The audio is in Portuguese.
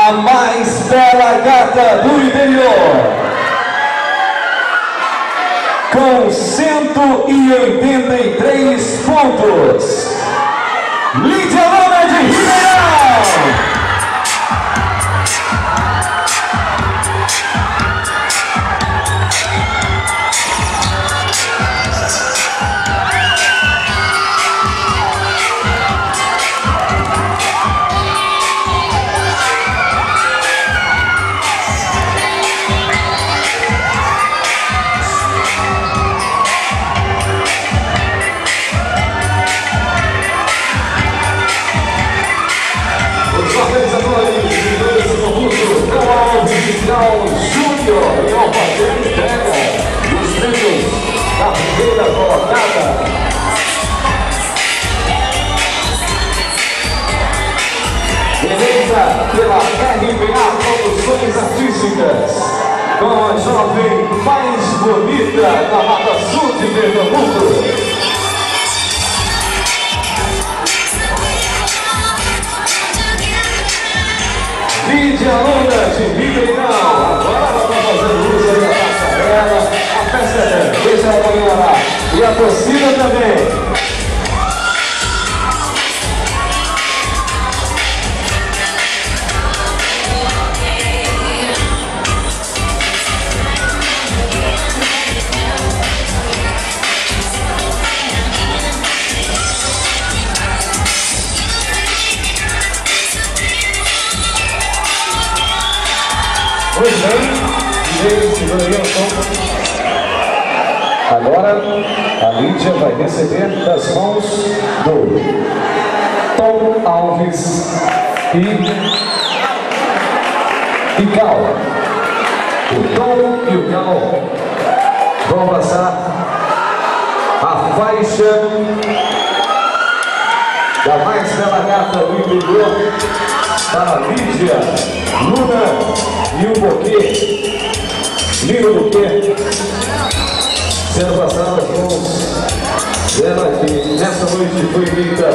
a mais bela gata do interior, com 183 pontos, Lídia Luna de Ribeirão. Júnior e ao fazer entrega dos prêmios da primeira colocada. Beleza pela RBA Produções Artísticas, com a jovem mais bonita da Mata Sul de Pernambuco. Lídia Luna de Ribeirão, agora ela está fazendo uso aí da passarela, a festa é dela, deixa ela comemorar, e a torcida também. Pois bem, segura aí o som. Agora a Lídia vai receber das mãos do Tom Alves e Cal. O Tom e o Cal vão passar a faixa da mais bela gata do interior para Lídia Luna e o buquê, lindo buquê, sendo passado as mãos dela que nessa noite foi feita